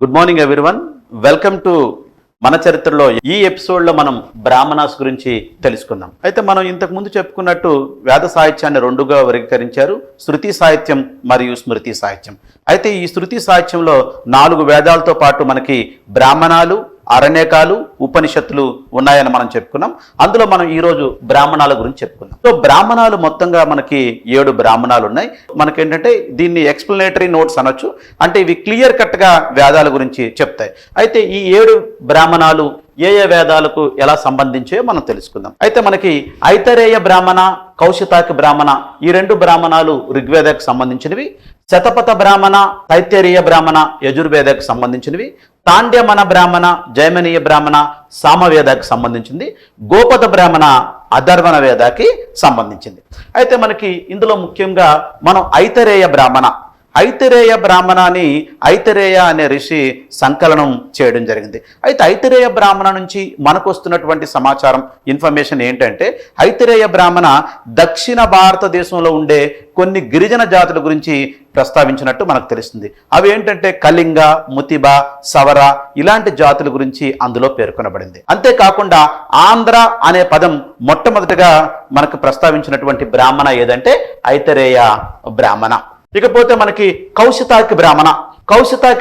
Good morning everyone. Welcome to మన చరిత్రలో. ఈ ఎపిసోడ్లో మనం బ్రాహ్మణాస్ గురించి తెలుసుకుందాం. అయితే మనం ఇంతకు ముందు చెప్పుకున్నట్టు వేద సాహిత్యాన్ని రెండుగా వర్గీకరించారు, శృతి సాహిత్యం మరియు స్మృతి సాహిత్యం. అయితే ఈ శృతి సాహిత్యంలో 4 వేదాలతో పాటు మనకి బ్రాహ్మణాలు, అరణ్యకాలు, ఉపనిషత్తులు ఉన్నాయని మనం చెప్పుకున్నాం. అందులో మనం ఈరోజు బ్రాహ్మణాల గురించి చెప్పుకున్నాం. సో బ్రాహ్మణాలు మొత్తంగా మనకి 7 బ్రాహ్మణాలు ఉన్నాయి. మనకేంటంటే దీన్ని ఎక్స్ప్లెనేటరీ నోట్స్ అనొచ్చు. అంటే ఇవి క్లియర్ కట్గా వేదాల గురించి చెప్తాయి. అయితే ఈ 7 బ్రాహ్మణాలు ఏ వేదాలకు ఎలా సంబంధించే మనం తెలుసుకుందాం. అయితే మనకి ఐతరేయ బ్రాహ్మణ, కౌశితాకి బ్రాహ్మణ, ఈ 2 బ్రాహ్మణాలు ఋగ్వేదకు సంబంధించినవి. శతపథ బ్రాహ్మణ, తైత్తరీయ బ్రాహ్మణ యజుర్వేదకు సంబంధించినవి. తాండ్యమన బ్రాహ్మణ, జైమినీయ బ్రాహ్మణ సామవేదకు సంబంధించింది. గోపద బ్రాహ్మణ అధర్వణ వేదాకి సంబంధించింది. అయితే మనకి ఇందులో ముఖ్యంగా మనం ఐతరేయ బ్రాహ్మణాన్ని ఐతరేయ అనే ఋషి సంకలనం చేయడం జరిగింది. అయితే ఐతరేయ బ్రాహ్మణ నుంచి మనకు వస్తున్నటువంటి సమాచారం, ఇన్ఫర్మేషన్ ఏంటంటే ఐతరేయ బ్రాహ్మణ దక్షిణ భారతదేశంలో ఉండే కొన్ని గిరిజన జాతుల గురించి ప్రస్తావించినట్టు మనకు తెలుస్తుంది. అవి ఏంటంటే కళింగ, ముతిబ, సవర ఇలాంటి జాతుల గురించి అందులో పేర్కొనబడింది. అంతేకాకుండా ఆంధ్ర అనే పదం మొట్టమొదటిగా మనకు ప్రస్తావించినటువంటి బ్రాహ్మణ ఏదంటే ఐతరేయ బ్రాహ్మణ. ఇకపోతే మనకి కౌశితాకి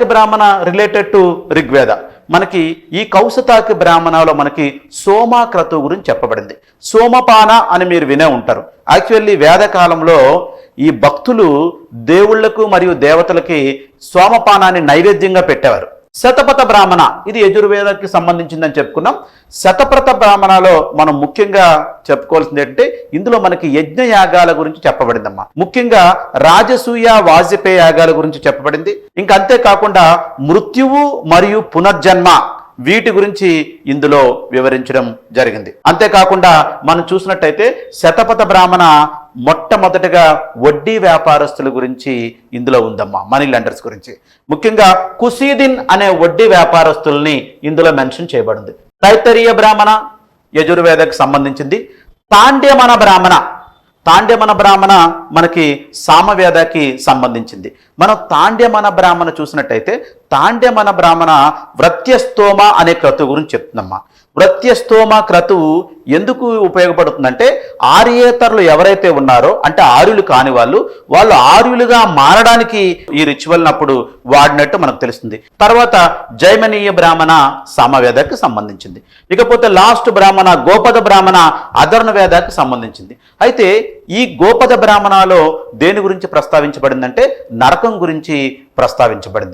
బ్రాహ్మణ రిలేటెడ్ టు ఋగ్వేద. మనకి ఈ కౌశితాకి బ్రాహ్మణలో మనకి సోమక్రతువు గురించి చెప్పబడింది. సోమపాన అని మీరు వినే ఉంటారు. యాక్చువల్లీ వేదకాలంలో ఈ భక్తులు దేవుళ్లకు మరియు దేవతలకి సోమపానాన్ని నైవేద్యంగా పెట్టేవారు. శతపథ బ్రాహ్మణ ఇది యజుర్వేదకి సంబంధించిందని చెప్పుకున్నాం. శతపథ బ్రాహ్మణలో మనం ముఖ్యంగా చెప్పుకోవాల్సింది ఏంటంటే ఇందులో మనకి యజ్ఞ యాగాల గురించి చెప్పబడిందమ్మా. ముఖ్యంగా రాజసూయ, వాజపేయ యాగాల గురించి చెప్పబడింది. ఇంకా అంతేకాకుండా మృత్యువు మరియు పునర్జన్మ వీటి గురించి ఇందులో వివరించడం జరిగింది. అంతేకాకుండా మనం చూసినట్టయితే శతపథ బ్రాహ్మణ మొట్టమొదటిగా వడ్డీ వ్యాపారస్తుల గురించి ఇందులో ఉందమ్మా, మనీ లెండర్స్ గురించి. ముఖ్యంగా కుసీదిన్ అనే వడ్డీ వ్యాపారస్తుల్ని ఇందులో మెన్షన్ చేయబడింది. తైత్తరీయ బ్రాహ్మణ యజుర్వేదకు సంబంధించింది. తాండ్యమన బ్రాహ్మణ మనకి సామవేదకి సంబంధించింది. మనం తాండ్యమన బ్రాహ్మణ చూసినట్టయితే తాండ్యమన బ్రాహ్మణ వ్రత్యస్తోమ అనే క్రతువు గురించి చెప్తుందమ్మా. వ్రత్యస్తోమ క్రతువు ఎందుకు ఉపయోగపడుతుందంటే ఆర్యేతరులు ఎవరైతే ఉన్నారో అంటే ఆర్యులు కాని వాళ్ళు ఆర్యులుగా మారడానికి ఈ రిచువల్ అప్పుడు వాడినట్టు మనకు తెలుస్తుంది. తర్వాత జైమినీయ బ్రాహ్మణ సామవేదకు సంబంధించింది. ఇకపోతే లాస్ట్ బ్రాహ్మణ గోపద బ్రాహ్మణ అధర్వణ వేదకు సంబంధించింది. అయితే ఈ గోపద బ్రాహ్మణలో దేని గురించి ప్రస్తావించబడిందంటే నరకం గురించి ప్రస్తావించబడింది.